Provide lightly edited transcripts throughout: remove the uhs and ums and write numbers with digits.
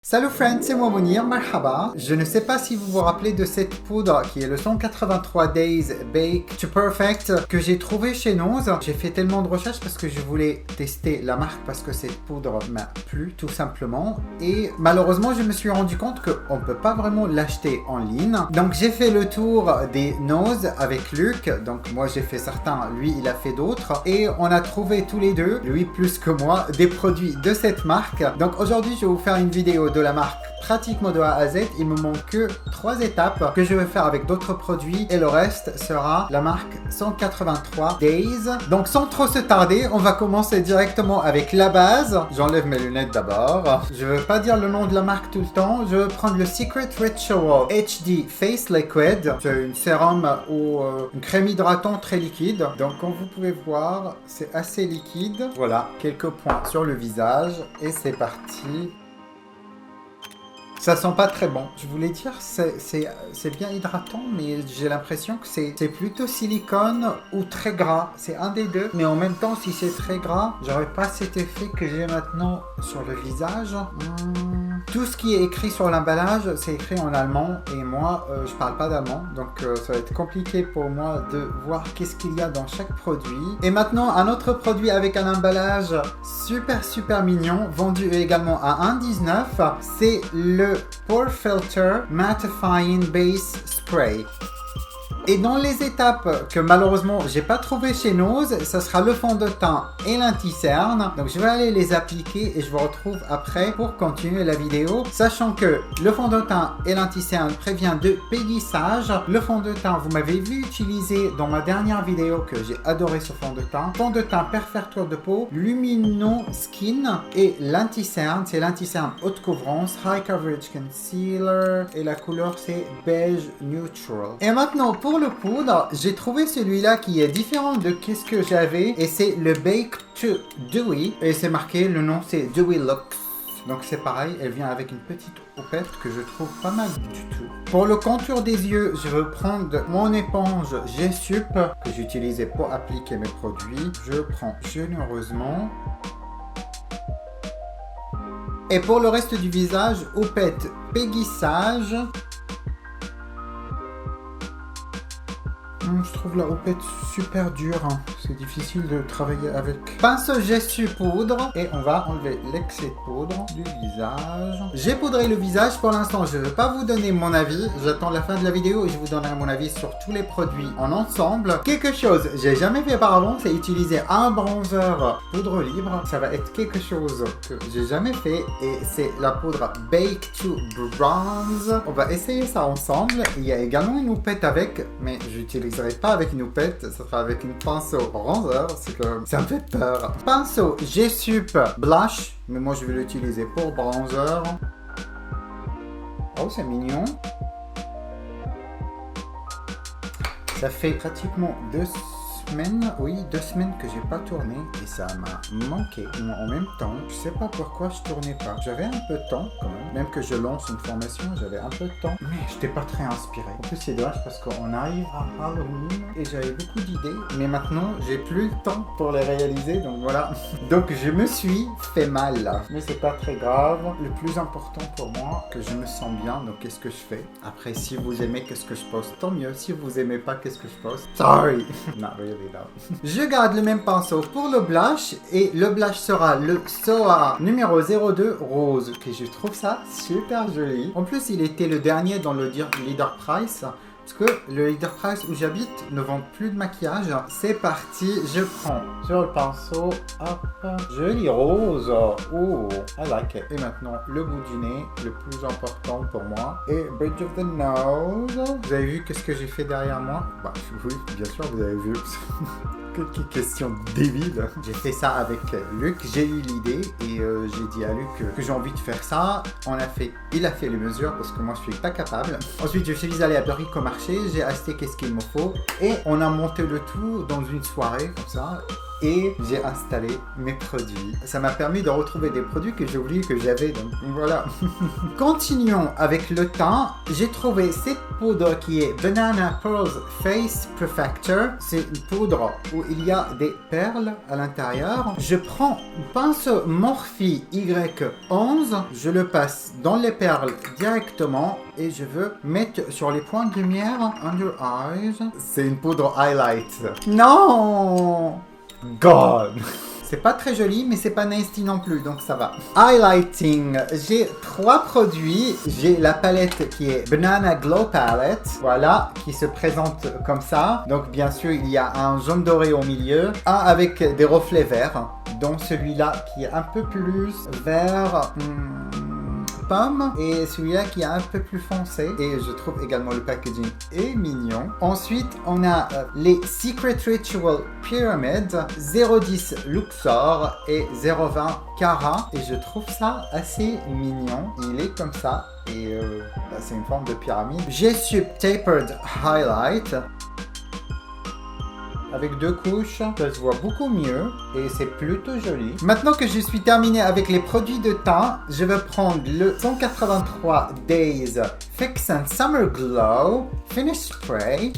Salut friends, c'est moi Mounir, marhaba. Je ne sais pas si vous vous rappelez de cette poudre qui est le 183 Days Bake to Perfect que j'ai trouvé chez Nose. J'ai fait tellement de recherches parce que je voulais tester la marque parce que cette poudre m'a plu tout simplement. Et malheureusement, je me suis rendu compte qu'on ne peut pas vraiment l'acheter en ligne. Donc j'ai fait le tour des Nose avec Luc. Donc moi j'ai fait certains, lui il a fait d'autres. Et on a trouvé tous les deux, lui plus que moi, des produits de cette marque. Donc aujourd'hui je vais vous faire une vidéo de la marque pratiquement de A à Z. Il me manque que 3 étapes que je vais faire avec d'autres produits et le reste sera la marque 183 Days. Donc sans trop se tarder, on va commencer directement avec la base. J'enlève mes lunettes d'abord. Je ne veux pas dire le nom de la marque tout le temps. Je vais prendre le Secret Ritual HD Face Liquid. C'est une sérum ou une crème hydratant très liquide. Donc comme vous pouvez voir, c'est assez liquide. Voilà, quelques points sur le visage et c'est parti. Ça sent pas très bon. Je voulais dire, c'est bien hydratant, mais j'ai l'impression que c'est plutôt silicone ou très gras. C'est un des deux. Mais en même temps, si c'est très gras, j'aurais pas cet effet que j'ai maintenant sur le visage. Tout ce qui est écrit sur l'emballage, c'est écrit en allemand. Et moi, je parle pas d'allemand. Donc, ça va être compliqué pour moi de voir qu'est-ce qu'il y a dans chaque produit. Et maintenant, un autre produit avec un emballage super mignon, vendu également à 1,19. C'est le Pore Filter Mattifying Base Spray. Et dans les étapes que malheureusement j'ai pas trouvé chez Nose, ça sera le fond de teint et l'anti-cerne. Donc je vais aller les appliquer et je vous retrouve après pour continuer la vidéo. Sachant que le fond de teint et l'anti-cerne prévient de péguissage. Le fond de teint, vous m'avez vu utiliser dans ma dernière vidéo que j'ai adoré ce fond de teint. Fond de teint perfecteur de peau, Lumino Skin et l'anti-cerne. C'est l'anti-cerne haute couvrance, High Coverage Concealer et la couleur c'est Beige Neutral. Et maintenant pour le poudre, j'ai trouvé celui-là qui est différent de qu'est-ce que j'avais et c'est le Bake to Dewy et c'est marqué, le nom c'est Dewy Lux. Donc c'est pareil, elle vient avec une petite houppette que je trouve pas mal du tout. Pour le contour des yeux, je vais prendre mon éponge G-Sup que j'utilisais pour appliquer mes produits. Je prends généreusement. Et pour le reste du visage, houppette péguissage. Je trouve la houppette super dure, c'est difficile de travailler avec. Pinceau G-Sup poudre et on va enlever l'excès de poudre du visage. J'ai poudré le visage, pour l'instant je ne vais pas vous donner mon avis, j'attends la fin de la vidéo et je vous donnerai mon avis sur tous les produits en ensemble. Quelque chose que j'ai jamais fait auparavant, c'est utiliser un bronzer poudre libre, ça va être quelque chose que j'ai jamais fait et c'est la poudre Bake to Bronze. On va essayer ça ensemble. Il y a également une houppette avec, mais j'utiliserai pas avec une houppette, ça sera avec une pinceau bronzer, ça me fait peur. Pinceau G-Sup Blush, mais moi je vais l'utiliser pour bronzer. Oh, c'est mignon. Ça fait pratiquement 2 semaines que j'ai pas tourné et ça m'a manqué. En même temps, je sais pas pourquoi je tournais pas. J'avais un peu de temps quand même que je lance une formation, j'avais un peu de temps, mais j'étais pas très inspiré. En plus c'est dommage parce qu'on arrive à Halloween et j'avais beaucoup d'idées, mais maintenant j'ai plus le temps pour les réaliser, donc voilà. Donc je me suis fait mal là, mais c'est pas très grave. Le plus important pour moi, que je me sens bien, donc qu'est-ce que je fais? Après, si vous aimez qu'est-ce que je poste, tant mieux. Si vous aimez pas qu'est-ce que je poste, sorry. Not really. Je garde le même pinceau pour le blush et le blush sera le Soa numéro 02 rose que je trouve ça super joli. En plus il était le dernier dans le Leader Price parce que le Leader Price où j'habite ne vend plus de maquillage. C'est parti, je prends sur le pinceau, hop, joli rose. Oh, I like it. Et maintenant le bout du nez, le plus important pour moi, et bridge of the nose. Vous avez vu qu'est-ce que j'ai fait derrière moi? Bah oui, bien sûr vous avez vu. Quelle question débile. J'ai fait ça avec Luc, j'ai eu l'idée et j'ai dit à Luc que j'ai envie de faire ça. Il a fait les mesures parce que moi je suis pas capable. Ensuite je suis allé à Bricomarché, j'ai acheté qu'est-ce qu'il me faut et on a monté le tout dans une soirée comme ça. et j'ai installé mes produits. Ça m'a permis de retrouver des produits que j'ai oublié que j'avais, donc voilà. Continuons avec le teint. J'ai trouvé cette poudre qui est Banana Pearls Face Perfector. C'est une poudre où il y a des perles à l'intérieur. Je prends un pinceau Morphe Y11, je le passe dans les perles directement et je veux mettre sur les points de lumière under eyes. C'est une poudre highlight. Non! God! C'est pas très joli, mais c'est pas nasty non plus, donc ça va. Highlighting. J'ai 3 produits. J'ai la palette qui est Banana Glow Palette. Voilà, qui se présente comme ça. Donc bien sûr, il y a un jaune doré au milieu. Un avec des reflets verts. Dont celui-là qui est un peu plus vert... pomme, et celui-là qui est un peu plus foncé, et je trouve également le packaging est mignon. Ensuite on a les Secret Ritual Pyramid 0,10 Luxor et 0,20 Cara, et je trouve ça assez mignon. Il est comme ça et c'est une forme de pyramide. J'ai Sub Tapered Highlight avec 2 couches, ça se voit beaucoup mieux et c'est plutôt joli. Maintenant que je suis terminé avec les produits de teint, je vais prendre le 183 Days Fix and Summer Glow Finish Spray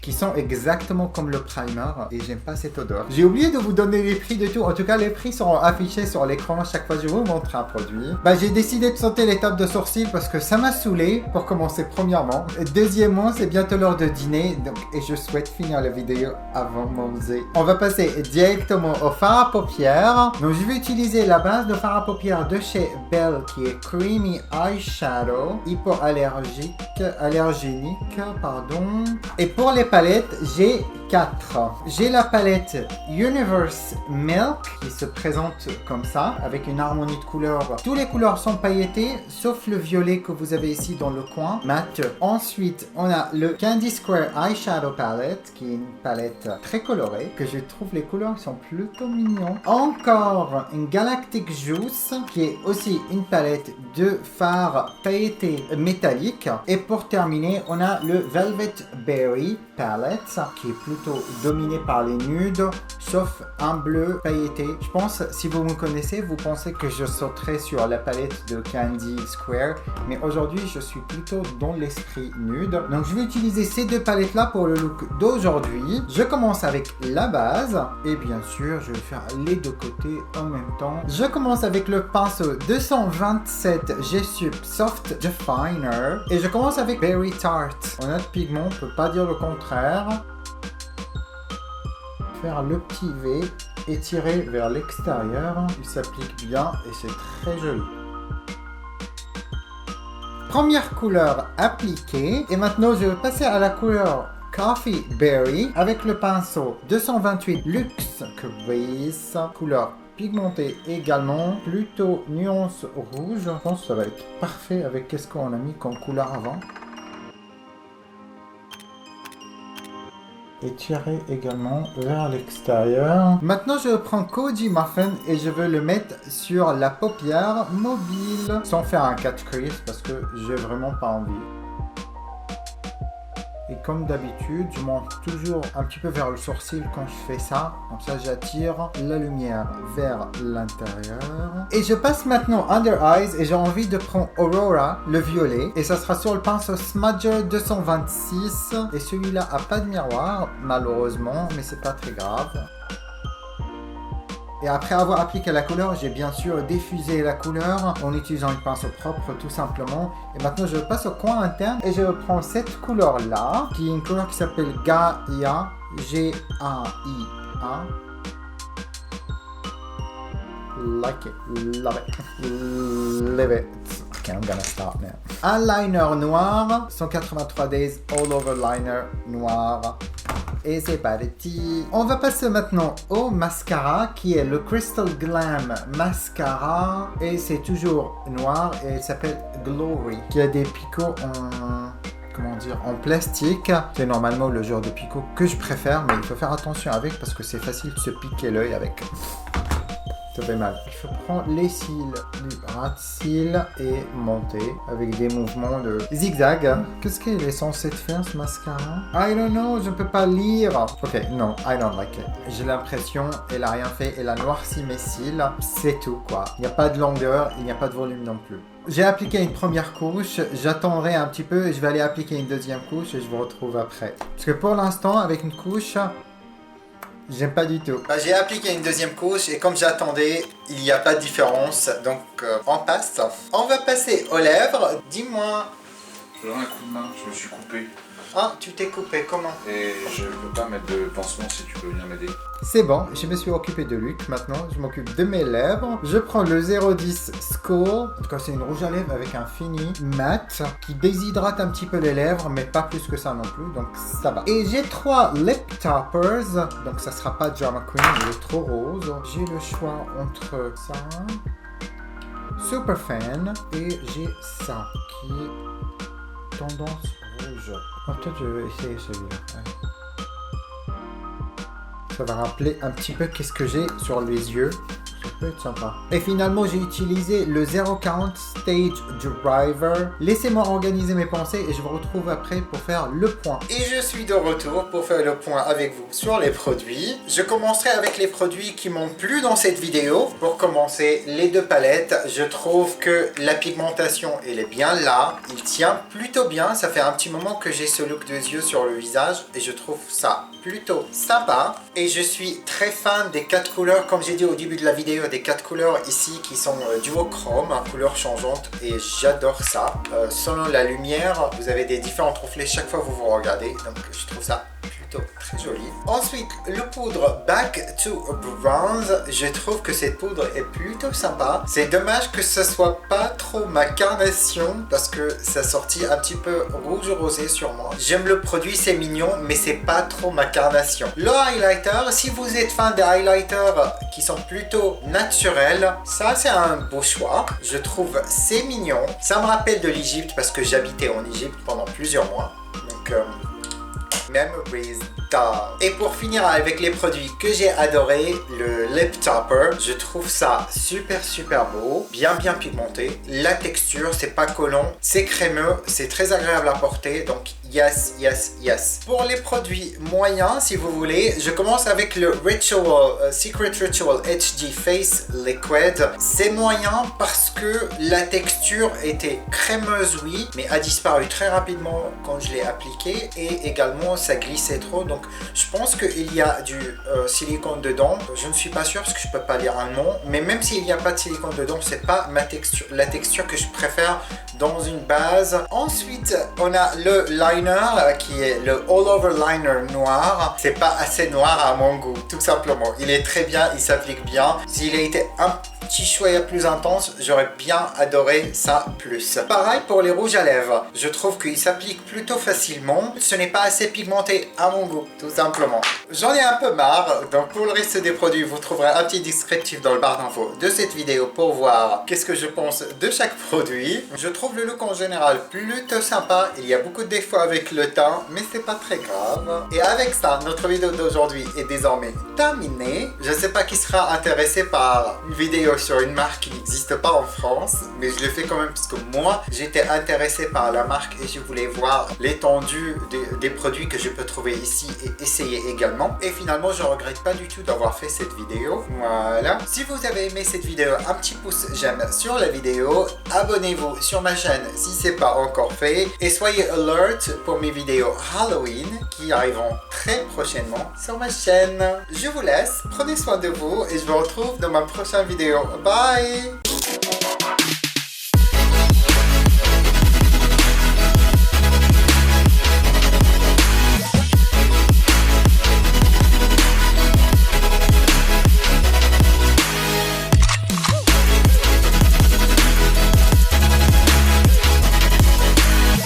qui sont exactement comme le primer et j'aime pas cette odeur. J'ai oublié de vous donner les prix de tout. En tout cas, les prix seront affichés sur l'écran à chaque fois que je vous montre un produit. J'ai décidé de sauter l'étape de sourcils parce que ça m'a saoulé pour commencer premièrement. Et deuxièmement, c'est bientôt l'heure de dîner donc, et je souhaite finir la vidéo avant manger. On va passer directement au fard à paupières. Donc je vais utiliser la base de fard à paupières de chez Belle qui est Creamy Eyeshadow hypoallergénique, pardon. Et pour les palettes, j'ai 4. J'ai la palette Universe Milk qui se présente comme ça avec une harmonie de couleurs. Toutes les couleurs sont pailletées sauf le violet que vous avez ici dans le coin mat. Ensuite, on a le Candy Square Eyeshadow Palette qui est une palette très colorée que je trouve les couleurs sont plutôt mignons. Encore une Galactic Juice qui est aussi une palette de fard pailleté métallique. Et pour terminer, on a le Velvet Berry Palette qui est plutôt dominé par les nudes sauf un bleu pailleté. Je pense si vous me connaissez vous pensez que je sauterai sur la palette de Candy Square mais aujourd'hui je suis plutôt dans l'esprit nude donc je vais utiliser ces 2 palettes là pour le look d'aujourd'hui. Je commence avec la base et bien sûr je vais faire les 2 côtés en même temps. Je commence avec le pinceau 227 G-Sup Soft Definer et je commence avec Berry Tart. On a de pigment, on peut pas dire le contraire. Faire le petit V et tirer vers l'extérieur. Il s'applique bien et c'est très joli. Première couleur appliquée. Et maintenant, je vais passer à la couleur Coffee Berry avec le pinceau 228 Luxe Crease. Couleur pigmentée également. Plutôt nuance rouge. Je pense que ça va être parfait avec qu'est-ce qu'on a mis comme couleur avant. Et tirer également vers l'extérieur. Maintenant, je prends Koji Muffin et je veux le mettre sur la paupière mobile sans faire un catch crease parce que j'ai vraiment pas envie. Et comme d'habitude, je monte toujours un petit peu vers le sourcil quand je fais ça. Comme ça, j'attire la lumière vers l'intérieur. Et je passe maintenant Under Eyes et j'ai envie de prendre Aurora, le violet. Et ça sera sur le pinceau Smudger 226. Et celui-là a pas de miroir, malheureusement, mais c'est pas très grave. Et après avoir appliqué la couleur, j'ai bien sûr diffusé la couleur en utilisant une pinceau propre tout simplement. Et maintenant je passe au coin interne et je prends cette couleur là, qui est une couleur qui s'appelle Gaia, G-A-I-A. Like it, love it, live it. Okay, I'm gonna stop now. Un liner noir, 183 Days All Over Liner noir. Et c'est parti. On va passer maintenant au mascara qui est le Crystal Glam Mascara. Et c'est toujours noir et il s'appelle Glory. Qui a des picots en plastique. C'est normalement le genre de picot que je préfère, mais il faut faire attention avec parce que c'est facile de se piquer l'œil avec. Ça fait mal. Il faut prendre les cils du ras de cils et monter avec des mouvements de zigzag. Qu'est-ce qu'il est censé faire ce mascara? I don't know, je ne peux pas lire. Ok, non, I don't like it. J'ai l'impression, elle a rien fait, elle a noirci mes cils. C'est tout quoi. Il n'y a pas de longueur, il n'y a pas de volume non plus. J'ai appliqué une première couche, j'attendrai un petit peu et je vais aller appliquer une deuxième couche et je vous retrouve après. Parce que pour l'instant, avec une couche, j'aime pas du tout. J'ai appliqué une deuxième couche et comme j'attendais, il n'y a pas de différence. Donc on passe. On va passer aux lèvres. Dis-moi. J'aurais un coup de main, je me suis coupé. Ah, tu t'es coupé, comment? Et je peux pas mettre de pansement si tu peux venir m'aider. C'est bon, je me suis occupé de Luc. Maintenant, je m'occupe de mes lèvres. Je prends le 010 School. En tout cas, c'est une rouge à lèvres avec un fini mat qui déshydrate un petit peu les lèvres, mais pas plus que ça non plus. Donc, ça va. Et j'ai 3 lip toppers. Donc, ça sera pas Drama Queen, il est trop rose. J'ai le choix entre ça, Super Fan, et j'ai ça qui est tendance rouge. Oh, peut-être je vais essayer celui-là. Ouais. Ça va rappeler un petit peu qu'est-ce que j'ai sur les yeux. Ça peut être sympa. Et finalement, j'ai utilisé le 040 Stage Driver. Laissez-moi organiser mes pensées et je vous retrouve après pour faire le point. Et je suis de retour pour faire le point avec vous sur les produits. Je commencerai avec les produits qui m'ont plu dans cette vidéo. Pour commencer, les deux palettes. Je trouve que la pigmentation, elle est bien là. Il tient plutôt bien. Ça fait un petit moment que j'ai ce look de yeux sur le visage et je trouve ça plutôt sympa. Et je suis très fan des 4 couleurs, comme j'ai dit au début de la vidéo, des 4 couleurs ici qui sont duochrome, couleurs changeantes, et j'adore ça. Selon la lumière, vous avez des différents reflets chaque fois que vous vous regardez, donc je trouve ça plutôt très joli. Ensuite, le poudre Back to Bronze, je trouve que cette poudre est plutôt sympa. C'est dommage que ce soit pas trop ma carnation parce que ça sortit un petit peu rouge rosé sur moi. J'aime le produit, c'est mignon, mais c'est pas trop ma carnation. Le highlighter, si vous êtes fan des highlighters qui sont plutôt naturels, ça c'est un beau choix. Je trouve c'est mignon. Ça me rappelle de l'Égypte parce que j'habitais en Égypte pendant plusieurs mois. Donc Memories Doll. Et pour finir avec les produits que j'ai adoré, le lip topper, je trouve ça super beau, bien pigmenté. La texture, c'est pas collant, c'est crémeux, c'est très agréable à porter, donc yes. Pour les produits moyens, si vous voulez, je commence avec le Secret Ritual HD Face Liquid. C'est moyen parce que la texture était crémeuse, oui, mais a disparu très rapidement quand je l'ai appliqué et également ça glissait trop. Donc je pense qu'il y a du silicone dedans. Je ne suis pas sûr parce que je peux pas lire un nom, mais même s'il n'y a pas de silicone dedans, c'est pas la texture que je préfère dans une base. Ensuite, on a le liner qui est le All Over Liner noir. C'est pas assez noir à mon goût, tout simplement. Il est très bien, il s'applique bien. S'il a été un petit choix plus intense, j'aurais bien adoré ça plus. Pareil pour les rouges à lèvres. Je trouve qu'il s'applique plutôt facilement. Ce n'est pas assez pigmenté à mon goût, tout simplement. J'en ai un peu marre. Donc pour le reste des produits, vous trouverez un petit descriptif dans le barre d'infos de cette vidéo pour voir qu'est-ce que je pense de chaque produit. Je trouve le look en général plutôt sympa. Il y a beaucoup de défauts avec le teint, mais c'est pas très grave. Et avec ça, notre vidéo d'aujourd'hui est désormais terminée. Je ne sais pas qui sera intéressé par une vidéo sur une marque qui n'existe pas en France, mais je le fais quand même parce que moi, j'étais intéressé par la marque et je voulais voir l'étendue des produits que je peux trouver ici et essayer également. Et finalement, je regrette pas du tout d'avoir fait cette vidéo. Voilà. Si vous avez aimé cette vidéo, un petit pouce j'aime sur la vidéo. Abonnez-vous sur ma chaîne si c'est pas encore fait. Et soyez alert pour mes vidéos Halloween qui arriveront très prochainement sur ma chaîne. Je vous laisse, prenez soin de vous et je vous retrouve dans ma prochaine vidéo. Bye!